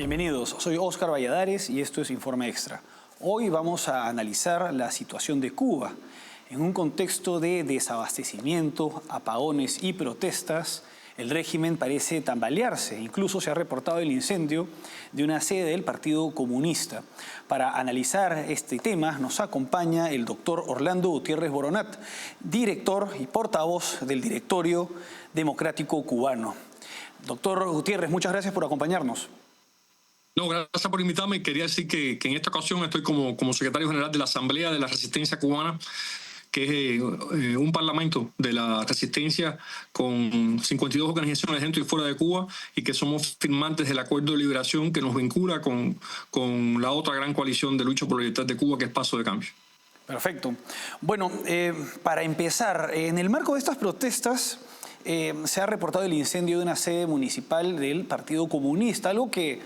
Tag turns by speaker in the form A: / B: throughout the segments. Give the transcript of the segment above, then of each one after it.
A: Bienvenidos, soy Óscar Valladares y esto es Informe Extra. Hoy vamos a analizar la situación de Cuba. En un contexto de desabastecimiento, apagones y protestas, el régimen parece tambalearse. Incluso se ha reportado el incendio de una sede del Partido Comunista. Para analizar este tema nos acompaña el doctor Orlando Gutiérrez Boronat, director y portavoz del Directorio Democrático Cubano. Doctor Gutiérrez, muchas gracias por acompañarnos.
B: No, gracias por invitarme. Quería decir que en esta ocasión estoy como secretario general de la Asamblea de la Resistencia Cubana, que es un parlamento de la resistencia con 52 organizaciones dentro y fuera de Cuba, y que somos firmantes del Acuerdo de Liberación que nos vincula con la otra gran coalición de lucha por la libertad de Cuba, que es Paso de Cambio.
A: Perfecto. Bueno, para empezar, en el marco de estas protestas se ha reportado el incendio de una sede municipal del Partido Comunista, algo que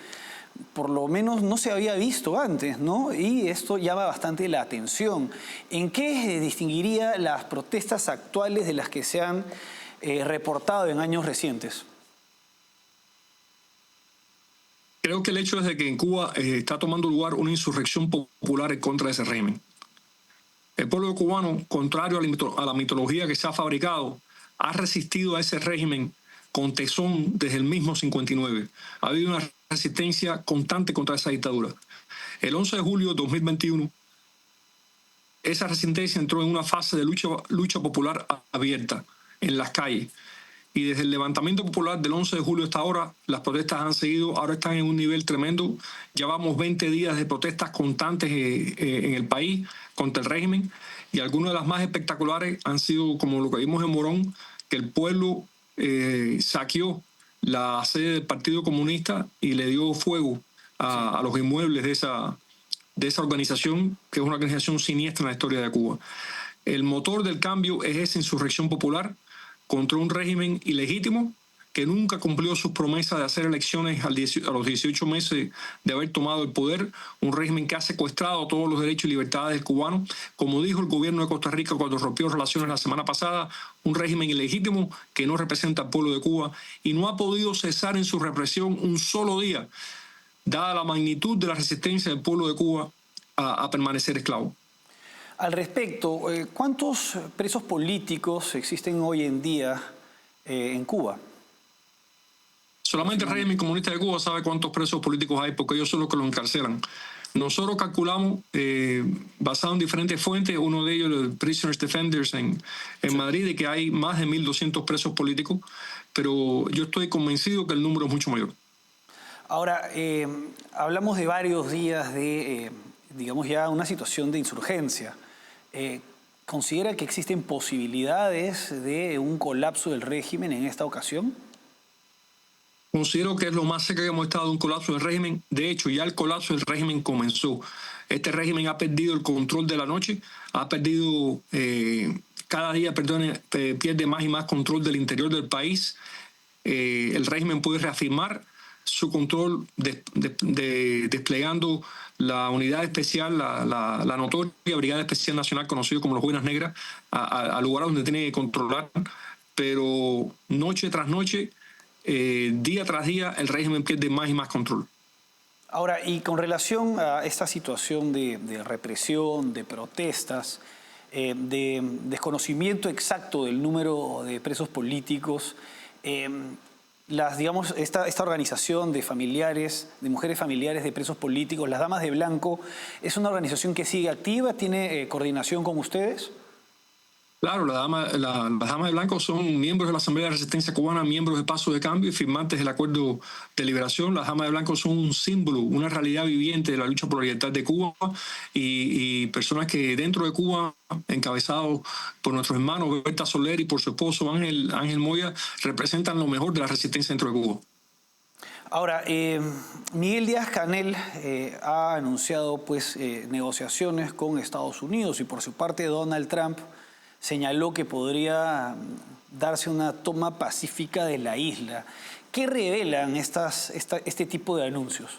A: por lo menos no se había visto antes, ¿no? Y esto llama bastante la atención. ¿En qué distinguiría las protestas actuales de las que se han reportado en años recientes?
B: Creo que el hecho es de que en Cuba está tomando lugar una insurrección popular en contra de ese régimen. El pueblo cubano, contrario a la mitología que se ha fabricado, ha resistido a ese régimen con tesón desde el mismo 59. Ha habido una resistencia constante contra esa dictadura. El 11 de julio de 2021, esa resistencia entró en una fase de lucha popular abierta en las calles. Y desde el levantamiento popular del 11 de julio hasta ahora, las protestas han seguido, ahora están en un nivel tremendo. Llevamos 20 días de protestas constantes en el país contra el régimen, y algunas de las más espectaculares han sido como lo que vimos en Morón, que el pueblo saqueó la sede del Partido Comunista y le dio fuego a los inmuebles de esa organización, que es una organización siniestra en la historia de Cuba. El motor del cambio es esa insurrección popular contra un régimen ilegítimo que nunca cumplió sus promesas de hacer elecciones a los 18 meses de haber tomado el poder, un régimen que ha secuestrado todos los derechos y libertades del cubano. Como dijo el gobierno de Costa Rica cuando rompió relaciones la semana pasada, un régimen ilegítimo que no representa al pueblo de Cuba y no ha podido cesar en su represión un solo día, dada la magnitud de la resistencia del pueblo de Cuba a permanecer esclavo.
A: Al respecto, ¿cuántos presos políticos existen hoy en día en Cuba?
B: Solamente el régimen comunista de Cuba sabe cuántos presos políticos hay, porque ellos son los que los encarcelan. Nosotros calculamos, basado en diferentes fuentes, uno de ellos, el Prisoners Defenders en Madrid, de que hay más de 1.200 presos políticos, pero yo estoy convencido que el número es mucho mayor.
A: Ahora, hablamos de varios días de, digamos ya, una situación de insurgencia. ¿Considera que existen posibilidades de un colapso del régimen en esta ocasión?
B: Considero que es lo más cerca que hemos estado de un colapso del régimen. De hecho, ya el colapso del régimen comenzó. Este régimen ha perdido el control de la noche, ha perdido, cada día pierde más y más control del interior del país. El régimen puede reafirmar su control desplegando la unidad especial, la notoria Brigada Especial Nacional, conocido como los Boinas Negras, a lugares donde tiene que controlar. Pero noche tras noche, día tras día, el régimen pierde más y más control.
A: Ahora, y con relación a esta situación de represión, de protestas, de desconocimiento exacto del número de presos políticos, digamos, esta organización de familiares, de mujeres familiares de presos políticos, las Damas de Blanco, ¿es una organización que sigue activa? ¿Tiene coordinación con ustedes?
B: Claro, las damas de blanco son miembros de la Asamblea de Resistencia Cubana, miembros de Paso de Cambio y firmantes del Acuerdo de Liberación. Las damas de blanco son un símbolo, una realidad viviente de la lucha por la libertad de Cuba, y personas que dentro de Cuba, encabezados por nuestros hermanos Berta Soler y por su esposo Ángel Moya, representan lo mejor de la resistencia dentro de Cuba.
A: Ahora, Miguel Díaz-Canel ha anunciado pues, negociaciones con Estados Unidos, y por su parte Donald Trump señaló que podría darse una toma pacífica de la isla. ¿Qué revelan este tipo de anuncios?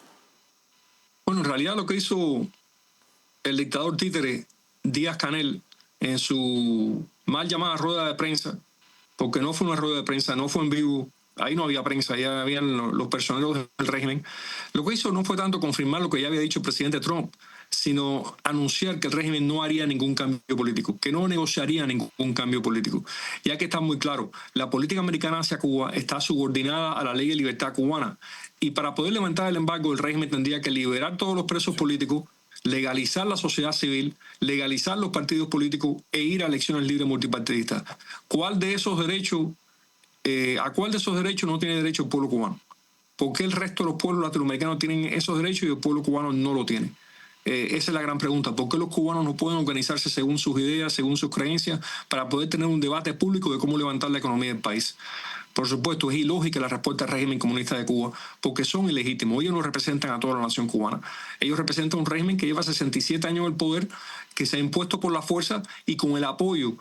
B: Bueno, en realidad lo que hizo el dictador títere Díaz-Canel en su mal llamada rueda de prensa, porque no fue una rueda de prensa, no fue en vivo, ahí no había prensa, ya habían los personeros del régimen. Lo que hizo no fue tanto confirmar lo que ya había dicho el presidente Trump, sino anunciar que el régimen no haría ningún cambio político, que no negociaría ningún cambio político. Ya que está muy claro, la política americana hacia Cuba está subordinada a la ley de libertad cubana. Y para poder levantar el embargo, el régimen tendría que liberar todos los presos políticos, legalizar la sociedad civil, legalizar los partidos políticos e ir a elecciones libres multipartidistas. ¿Cuál de esos derechos, a cuál de esos derechos no tiene derecho el pueblo cubano? ¿Por qué el resto de los pueblos latinoamericanos tienen esos derechos y el pueblo cubano no lo tiene? Esa es la gran pregunta. ¿Por qué los cubanos no pueden organizarse según sus ideas, según sus creencias, para poder tener un debate público de cómo levantar la economía del país? Por supuesto, es ilógica la respuesta del régimen comunista de Cuba, porque son ilegítimos. Ellos no representan a toda la nación cubana. Ellos representan un régimen que lleva 67 años en el poder, que se ha impuesto por la fuerza y con el apoyo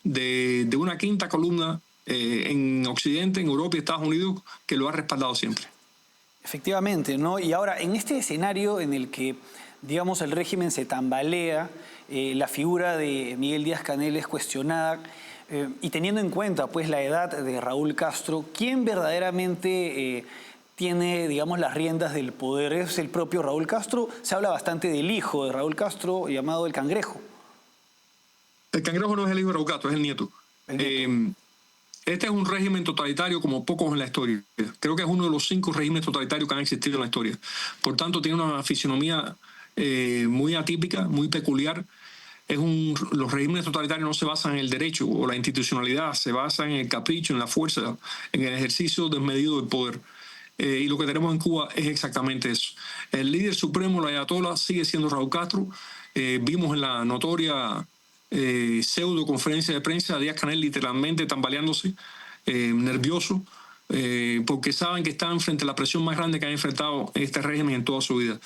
B: de una quinta columna en Occidente, en Europa y Estados Unidos, que lo ha respaldado siempre.
A: Efectivamente, ¿no? Y ahora, en este escenario en el que, digamos, el régimen se tambalea, la figura de Miguel Díaz-Canel es cuestionada, y teniendo en cuenta, pues, la edad de Raúl Castro, ¿quién verdaderamente tiene, digamos, las riendas del poder? ¿Es el propio Raúl Castro? Se habla bastante del hijo de Raúl Castro, llamado el Cangrejo.
B: El Cangrejo no es el hijo de Raúl Castro, es el nieto. Este es un régimen totalitario como pocos en la historia. Creo que es uno de los 5 regímenes totalitarios que han existido en la historia. Por tanto, tiene una fisonomía muy atípica, muy peculiar. Los regímenes totalitarios no se basan en el derecho o la institucionalidad, se basan en el capricho, en la fuerza, en el ejercicio desmedido del poder. Y lo que tenemos en Cuba es exactamente eso. El líder supremo, la ayatollah, sigue siendo Raúl Castro. Vimos en la notoria pseudo conferencia de prensa a Díaz-Canel literalmente tambaleándose, nervioso, porque saben que están frente a la presión más grande que han enfrentado este régimen en toda su vida.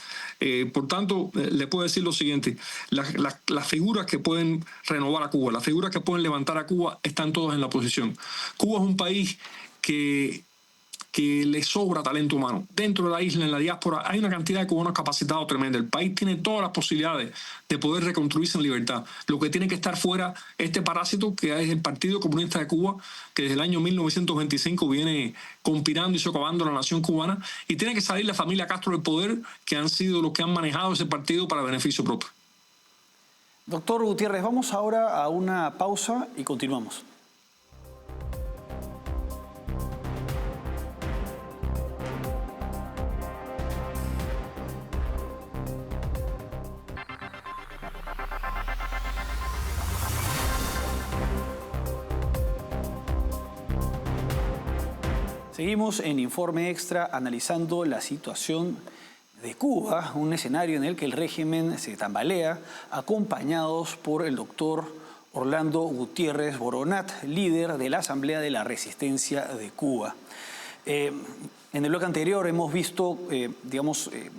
B: Por tanto, le puedo decir lo siguiente: las figuras que pueden renovar a Cuba, las figuras que pueden levantar a Cuba, están todas en la oposición. Cuba es un país que le sobra talento humano. Dentro de la isla, en la diáspora, hay una cantidad de cubanos capacitados tremenda. El país tiene todas las posibilidades de poder reconstruirse en libertad. Lo que tiene que estar fuera, este parásito que es el Partido Comunista de Cuba, que desde el año 1925 viene conspirando y socavando a la nación cubana, y tiene que salir la familia Castro del poder, que han sido los que han manejado ese partido para beneficio propio.
A: Doctor Gutiérrez, vamos ahora a una pausa y continuamos. Seguimos en Informe Extra analizando la situación de Cuba, un escenario en el que el régimen se tambalea, acompañados por el doctor Orlando Gutiérrez Boronat, líder de la Asamblea de la Resistencia de Cuba. En el bloque anterior hemos visto,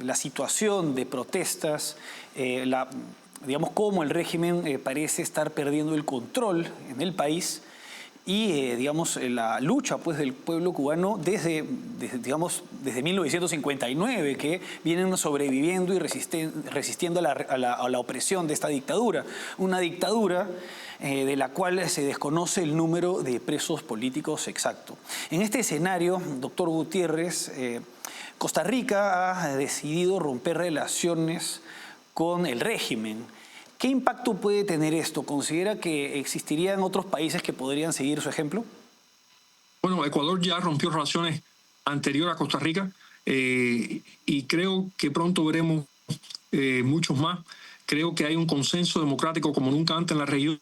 A: la situación de protestas, digamos, cómo el régimen parece estar perdiendo el control en el país, y la lucha, pues, del pueblo cubano desde 1959, que vienen sobreviviendo y resistiendo a la opresión de esta dictadura. Una dictadura de la cual se desconoce el número de presos políticos exacto. En este escenario, doctor Gutiérrez, Costa Rica ha decidido romper relaciones con el régimen. ¿Qué impacto puede tener esto? ¿Considera que existirían otros países que podrían seguir su ejemplo?
B: Bueno, Ecuador ya rompió relaciones anterior a Costa Rica, y creo que pronto veremos muchos más. Creo que hay un consenso democrático como nunca antes en la región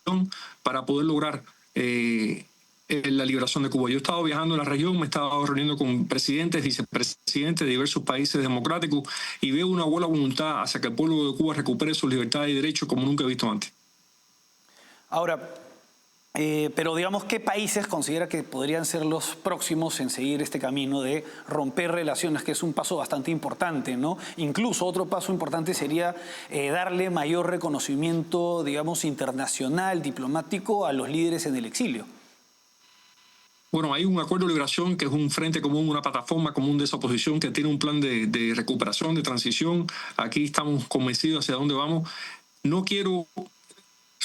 B: para poder lograr la liberación de Cuba. Yo he estado viajando en la región, me he estado reuniendo con presidentes, vicepresidentes de diversos países democráticos, y veo una buena voluntad hacia que el pueblo de Cuba recupere sus libertades y derechos como nunca he visto antes.
A: Ahora, pero digamos, ¿qué países considera que podrían ser los próximos en seguir este camino de romper relaciones, que es un paso bastante importante, ¿no? Incluso otro paso importante sería darle mayor reconocimiento, digamos, internacional, diplomático a los líderes en el exilio.
B: Bueno, hay un acuerdo de liberación que es un frente común, una plataforma común de esa oposición que tiene un plan de recuperación, de transición. Aquí estamos convencidos hacia dónde vamos. No quiero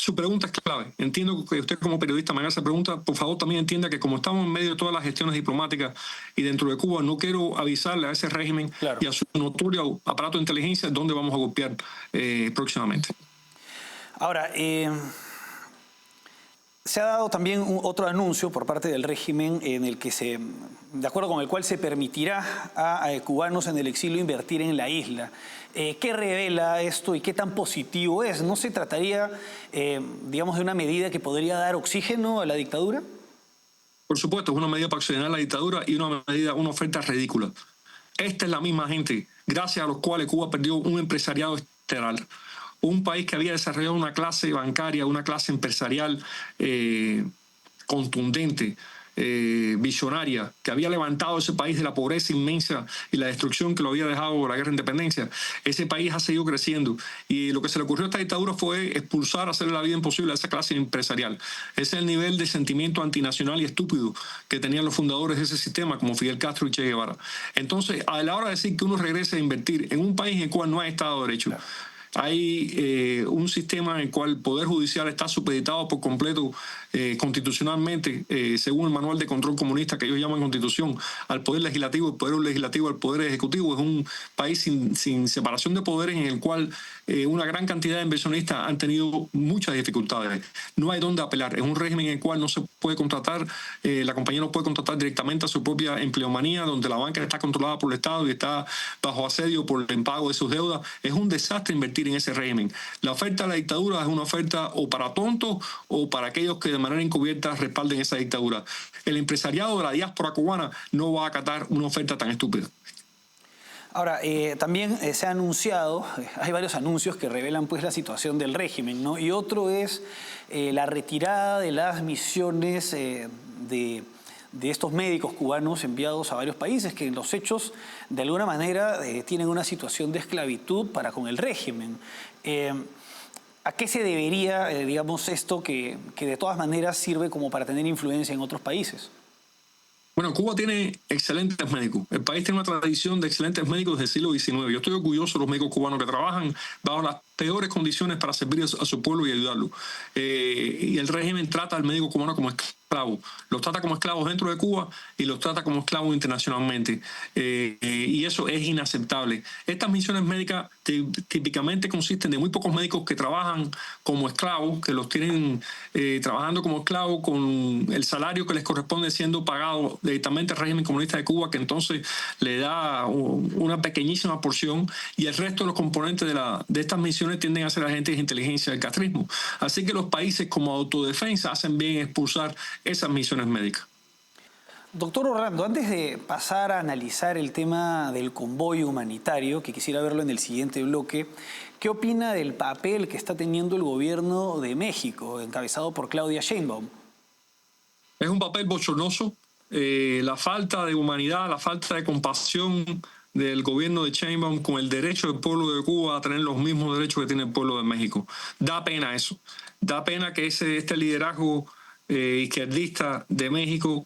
B: Su pregunta es clave. Entiendo que usted como periodista me haga esa pregunta. Por favor, también entienda que como estamos en medio de todas las gestiones diplomáticas y dentro de Cuba, no quiero avisarle a ese régimen
A: Claro.
B: y a su notorio aparato de inteligencia dónde vamos a golpear próximamente.
A: Ahora, se ha dado también otro anuncio por parte del régimen en el que de acuerdo con el cual se permitirá a cubanos en el exilio invertir en la isla. ¿Qué revela esto y qué tan positivo es? ¿No se trataría, digamos, de una medida que podría dar oxígeno a la dictadura?
B: Por supuesto, es una medida para oxigenar la dictadura y una oferta ridícula. Esta es la misma gente, gracias a los cuales Cuba perdió un empresariado estelar. Un país que había desarrollado una clase bancaria, una clase empresarial contundente, visionaria, que había levantado ese país de la pobreza inmensa y la destrucción que lo había dejado la guerra de independencia. Ese país ha seguido creciendo y lo que se le ocurrió a esta dictadura fue expulsar, hacerle la vida imposible a esa clase empresarial. Ese es el nivel de sentimiento antinacional y estúpido que tenían los fundadores de ese sistema, como Fidel Castro y Che Guevara. Entonces, a la hora de decir que uno regrese a invertir en un país en el cual no hay Estado de Derecho, claro, hay un sistema en el cual el Poder Judicial está supeditado por completo constitucionalmente, según el manual de control comunista que ellos llaman Constitución, al Poder Legislativo, el Poder Legislativo al Poder Ejecutivo. Es un país sin separación de poderes en el cual una gran cantidad de inversionistas han tenido muchas dificultades. No hay dónde apelar. Es un régimen en el cual no se puede contratar, la compañía no puede contratar directamente a su propia empleomanía, donde la banca está controlada por el Estado y está bajo asedio por el impago de sus deudas. Es un desastre invertir en ese régimen. La oferta de la dictadura es una oferta o para tontos o para aquellos que de manera encubierta respalden esa dictadura. El empresariado de la diáspora cubana no va a acatar una oferta tan estúpida.
A: Ahora, también se ha anunciado, hay varios anuncios que revelan pues la situación del régimen, ¿no? Y otro es la retirada de las misiones de estos médicos cubanos enviados a varios países que en los hechos de alguna manera tienen una situación de esclavitud para con el régimen. ¿A qué se debería, digamos, esto que de todas maneras sirve como para tener influencia en otros países?
B: Bueno, Cuba tiene excelentes médicos. El país tiene una tradición de excelentes médicos desde el siglo XIX. Yo estoy orgulloso de los médicos cubanos que trabajan bajo las peores condiciones para servir a su pueblo y ayudarlo. Y el régimen trata al médico cubano como esclavo. Los trata como esclavos dentro de Cuba y los trata como esclavos internacionalmente. Y eso es inaceptable. Estas misiones médicas típicamente consisten de muy pocos médicos que trabajan como esclavos, que los tienen trabajando como esclavos con el salario que les corresponde siendo pagado directamente al régimen comunista de Cuba, que entonces le da una pequeñísima porción, y el resto de los componentes de estas misiones tienden a ser agentes de inteligencia del castrismo. Así que los países como autodefensa hacen bien en expulsar esas misiones médicas.
A: Doctor Orlando, antes de pasar a analizar el tema del convoy humanitario, que quisiera verlo en el siguiente bloque, ¿qué opina del papel que está teniendo el gobierno de México, encabezado por Claudia Sheinbaum?
B: Es un papel bochornoso. La falta de humanidad, la falta de compasión del gobierno de Sheinbaum con el derecho del pueblo de Cuba a tener los mismos derechos que tiene el pueblo de México. Da pena eso. Da pena que este liderazgo izquierdista de México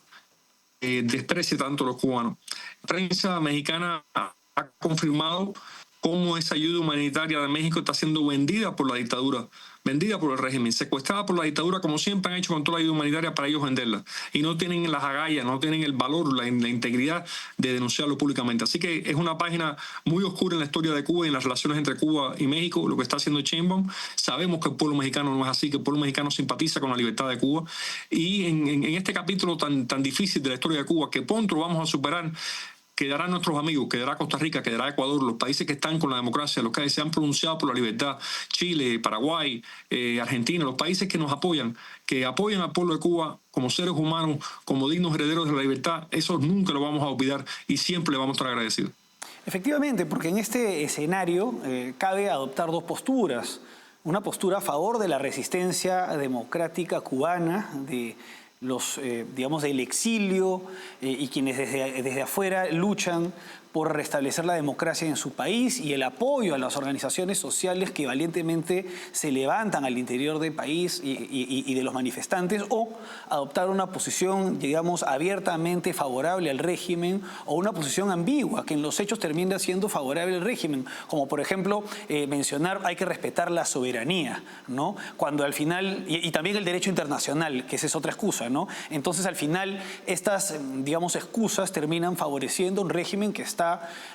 B: desprecie tanto a los cubanos. La prensa mexicana ha confirmado cómo esa ayuda humanitaria de México está siendo vendida por la dictadura, vendida por el régimen, secuestrada por la dictadura, como siempre han hecho con toda la ayuda humanitaria para ellos venderla. Y no tienen las agallas, no tienen el valor, la integridad de denunciarlo públicamente. Así que es una página muy oscura en la historia de Cuba y en las relaciones entre Cuba y México, lo que está haciendo Sheinbaum. Sabemos que el pueblo mexicano no es así, que el pueblo mexicano simpatiza con la libertad de Cuba. Y en este capítulo tan difícil de la historia de Cuba, que pronto vamos a superar, quedarán nuestros amigos, quedará Costa Rica, quedará Ecuador, los países que están con la democracia, los que se han pronunciado por la libertad, Chile, Paraguay, Argentina, los países que nos apoyan, que apoyan al pueblo de Cuba como seres humanos, como dignos herederos de la libertad. Eso nunca lo vamos a olvidar y siempre le vamos a estar agradecidos.
A: Efectivamente, porque en este escenario cabe adoptar dos posturas. Una postura a favor de la resistencia democrática cubana, digamos, del exilio y quienes desde afuera luchan por restablecer la democracia en su país y el apoyo a las organizaciones sociales que valientemente se levantan al interior del país y de los manifestantes, o adoptar una posición, digamos, abiertamente favorable al régimen o una posición ambigua que en los hechos termina siendo favorable al régimen, como por ejemplo mencionar hay que respetar la soberanía, ¿no? Cuando al final, y también el derecho internacional, que esa es otra excusa, ¿no? Entonces al final estas, digamos, excusas terminan favoreciendo un régimen que está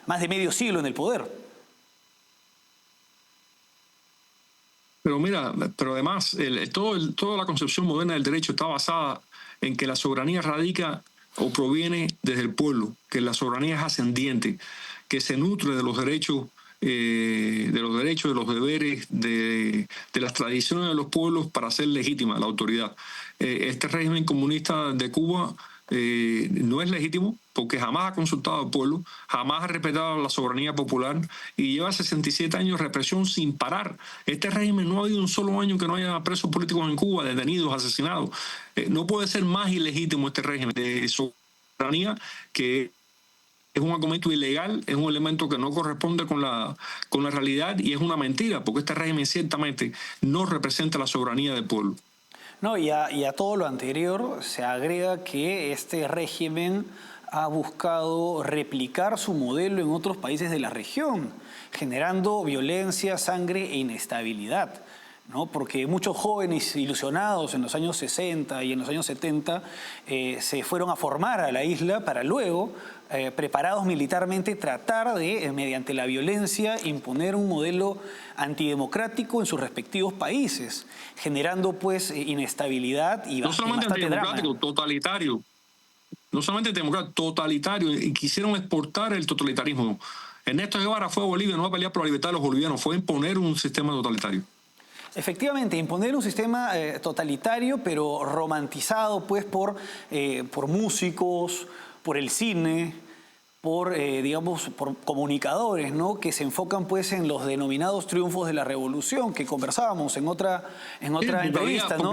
A: más de medio siglo en el poder.
B: Pero mira, pero además, toda la concepción moderna del derecho está basada en que la soberanía radica o proviene desde el pueblo, que la soberanía es ascendiente, que se nutre de los derechos, de los deberes, de las tradiciones de los pueblos para ser legítima la autoridad. Este régimen comunista de Cuba no es legítimo porque jamás ha consultado al pueblo, jamás ha respetado la soberanía popular y lleva 67 años de represión sin parar. Este régimen no ha habido un solo año que no haya presos políticos en Cuba, detenidos, asesinados. No puede ser más ilegítimo este régimen de soberanía, que es un argumento ilegal, es un elemento que no corresponde con la realidad y es una mentira, porque este régimen ciertamente no representa la soberanía del pueblo.
A: No, y a todo lo anterior se agrega que este régimen ha buscado replicar su modelo en otros países de la región, generando violencia, sangre e inestabilidad, ¿no? Porque muchos jóvenes ilusionados en los años 60 y en los años 70 se fueron a formar a la isla para luego, preparados militarmente, tratar de, mediante la violencia, imponer un modelo antidemocrático en sus respectivos países, generando pues inestabilidad y
B: no solamente antidemocrático,
A: drama.
B: totalitario. No solamente democrático, totalitario, y quisieron exportar el totalitarismo. Ernesto Guevara fue a Bolivia, no a pelear por la libertad de los bolivianos, fue a imponer un sistema totalitario.
A: Efectivamente, imponer un sistema totalitario, pero romantizado pues por músicos, por el cine, digamos, por comunicadores, ¿no? Que se enfocan pues en los denominados triunfos de la revolución, que conversábamos en otra entrevista, ¿no?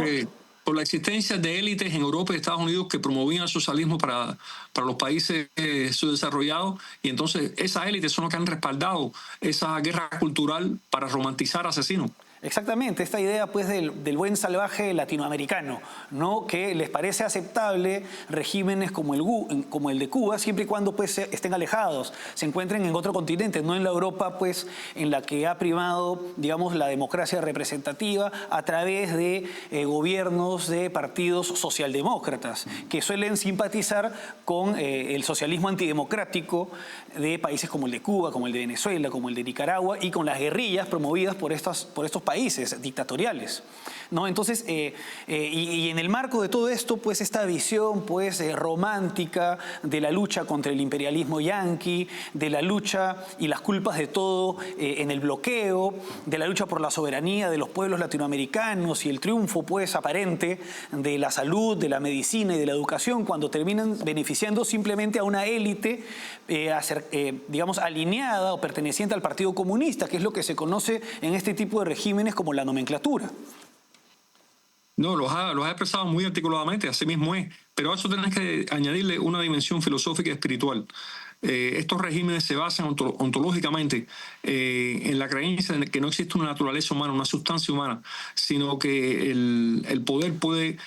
B: Por la existencia de élites en Europa y Estados Unidos que promovían el socialismo para los países subdesarrollados, y entonces esas élites son las que han respaldado esa guerra cultural para romantizar asesinos.
A: Exactamente, esta idea pues del buen salvaje latinoamericano, ¿no? Que les parece aceptable regímenes como el de Cuba, siempre y cuando pues estén alejados, se encuentren en otro continente, no en la Europa pues en la que ha primado, digamos, la democracia representativa a través de gobiernos de partidos socialdemócratas que suelen simpatizar con el socialismo antidemocrático de países como el de Cuba, como el de Venezuela, como el de Nicaragua, y con las guerrillas promovidas por estos países dictatoriales, ¿no? Entonces, y en el marco de todo esto, pues esta visión pues romántica de la lucha contra el imperialismo yanqui, de la lucha y las culpas de todo en el bloqueo, de la lucha por la soberanía de los pueblos latinoamericanos y el triunfo pues aparente de la salud, de la medicina y de la educación, cuando terminan beneficiando simplemente a una élite digamos, alineada o perteneciente al Partido Comunista, que es lo que se conoce en este tipo de regímenes como la nomenclatura.
B: No, los ha expresado muy articuladamente, así mismo es. Pero a eso tenés que añadirle una dimensión filosófica y espiritual. Estos regímenes se basan ontológicamente en la creencia de que no existe una naturaleza humana, una sustancia humana, sino que el poder puede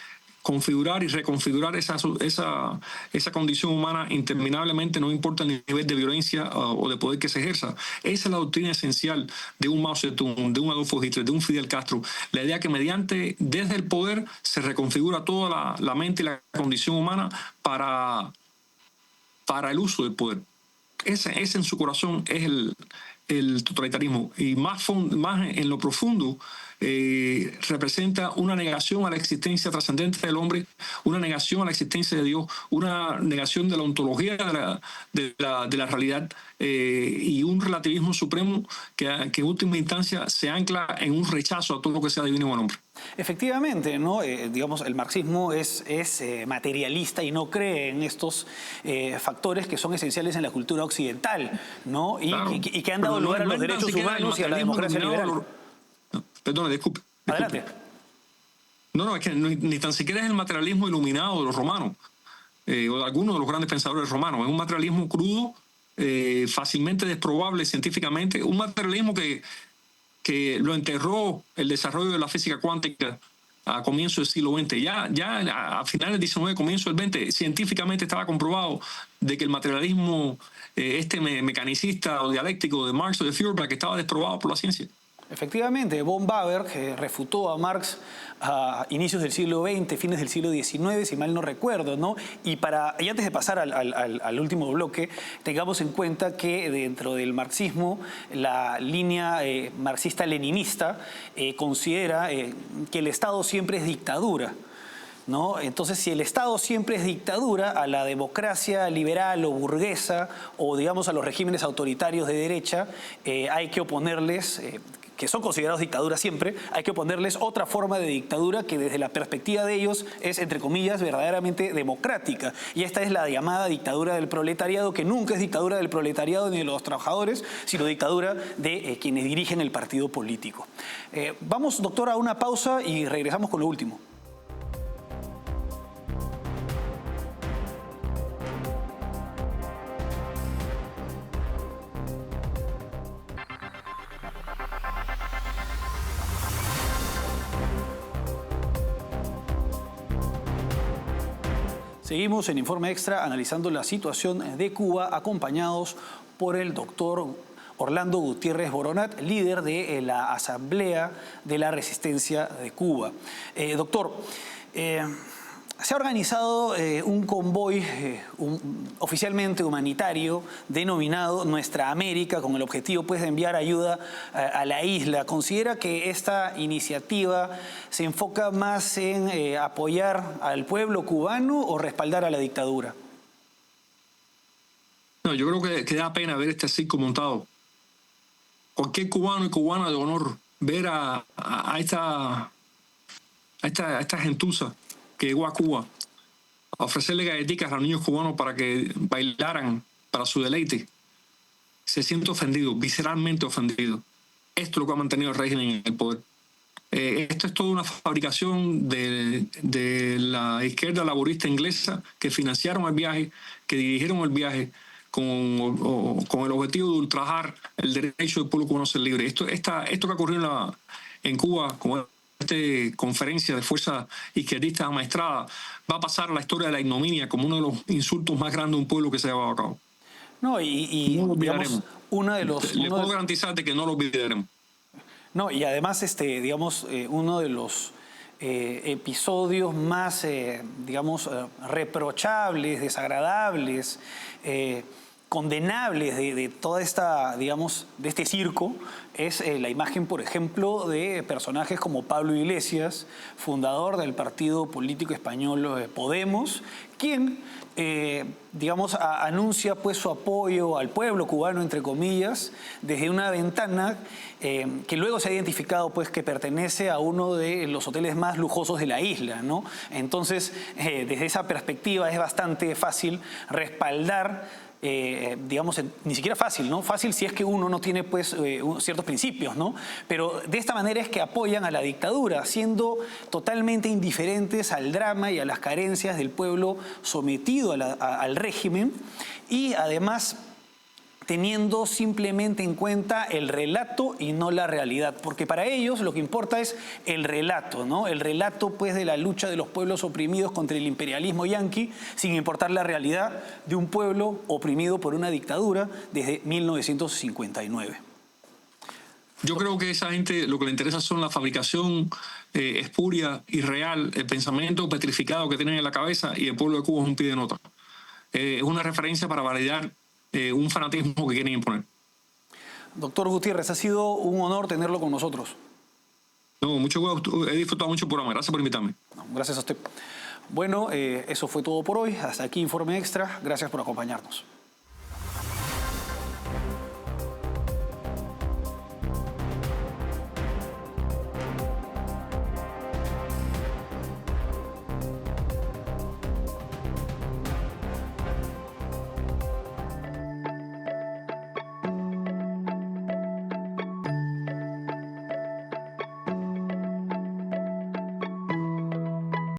B: configurar y reconfigurar esa condición humana interminablemente, no importa el nivel de violencia o de poder que se ejerza. Esa es la doctrina esencial de un Mao Zedong, de un Adolfo Hitler, de un Fidel Castro. La idea que desde el poder se reconfigura toda la mente y la condición humana para el uso del poder. Ese en su corazón es el totalitarismo. Y más en lo profundo, representa una negación a la existencia trascendente del hombre, una negación a la existencia de Dios, una negación de la ontología de la realidad, y un relativismo supremo que en última instancia se ancla en un rechazo a todo lo que sea divino en el hombre.
A: Efectivamente, ¿no? Digamos, el marxismo es materialista y no cree en estos factores que son esenciales en la cultura occidental, ¿no?
B: Claro.
A: Y que han dado lugar a los derechos humanos y a la democracia liberal.
B: Perdón, disculpe.
A: Adelante.
B: No, es que ni tan siquiera es el materialismo iluminado de los romanos, o de algunos de los grandes pensadores romanos. Es un materialismo crudo fácilmente desprobable científicamente, un materialismo que lo enterró el desarrollo de la física cuántica a comienzos del siglo XX. Ya a finales del XIX, comienzo del XX, científicamente estaba comprobado de que el materialismo mecanicista o dialéctico de Marx o de Feuerbach estaba desprobado por la ciencia.
A: Efectivamente, von Baber refutó a Marx a inicios del siglo XX, fines del siglo XIX, si mal no recuerdo, ¿no? Y antes de pasar al último bloque, tengamos en cuenta que dentro del marxismo, la línea marxista-leninista considera que el Estado siempre es dictadura, ¿no? Entonces, si el Estado siempre es dictadura, a la democracia liberal o burguesa, o digamos a los regímenes autoritarios de derecha, hay que oponerles, que son considerados dictaduras siempre, hay que oponerles otra forma de dictadura que desde la perspectiva de ellos es, entre comillas, verdaderamente democrática. Y esta es la llamada dictadura del proletariado, que nunca es dictadura del proletariado ni de los trabajadores, sino dictadura de quienes dirigen el partido político. Vamos, doctor, a una pausa y regresamos con lo último. Seguimos en Informe Extra analizando la situación de Cuba, acompañados por el doctor Orlando Gutiérrez Boronat, líder de la Asamblea de la Resistencia de Cuba. Doctor, se ha organizado un convoy oficialmente humanitario denominado Nuestra América, con el objetivo pues, de enviar ayuda a la isla. ¿Considera que esta iniciativa se enfoca más en apoyar al pueblo cubano o respaldar a la dictadura?
B: No, yo creo que da pena ver este circo montado. Cualquier cubano y cubana de honor ver a esta gentuza que llegó a Cuba a ofrecerle galletitas a los niños cubanos para que bailaran para su deleite, se siente ofendido, visceralmente ofendido. Esto es lo que ha mantenido el régimen en el poder. Esto es toda una fabricación de la izquierda laborista inglesa que financiaron el viaje, que dirigieron el viaje con el objetivo de ultrajar el derecho del pueblo cubano a ser libre. Esto que ocurrió en Cuba, como conferencia de fuerzas izquierdistas amaestradas, va a pasar a la historia de la ignominia como uno de los insultos más grandes de un pueblo que se ha llevado a cabo.
A: No,
B: no lo olvidaremos.
A: Digamos,
B: Le puedo garantizarte que no lo olvidaremos.
A: No, y además, digamos, uno de los episodios más, digamos, reprochables, desagradables, condenables de toda esta, digamos, de este circo, es la imagen, por ejemplo, de personajes como Pablo Iglesias, fundador del partido político español Podemos, quien, digamos, anuncia pues su apoyo al pueblo cubano, entre comillas, desde una ventana que luego se ha identificado pues que pertenece a uno de los hoteles más lujosos de la isla, ¿no? Entonces, desde esa perspectiva es bastante fácil respaldar, digamos, ni siquiera fácil, ¿no? Fácil si es que uno no tiene, pues, ciertos principios, ¿no? Pero de esta manera es que apoyan a la dictadura, siendo totalmente indiferentes al drama y a las carencias del pueblo sometido al régimen, y además teniendo simplemente en cuenta el relato y no la realidad, porque para ellos lo que importa es el relato, ¿no? El relato pues de la lucha de los pueblos oprimidos contra el imperialismo yanqui, sin importar la realidad de un pueblo oprimido por una dictadura desde 1959.
B: Yo creo que a esa gente lo que le interesa son la fabricación espuria, irreal, el pensamiento petrificado que tienen en la cabeza, y el pueblo de Cuba es un pie de nota. Es una referencia para validar un fanatismo que quieren imponer.
A: Doctor Gutiérrez, ha sido un honor tenerlo con nosotros.
B: No, he disfrutado mucho el programa. Gracias por invitarme.
A: No, gracias a usted. Bueno, eso fue todo por hoy. Hasta aquí Informe Extra. Gracias por acompañarnos.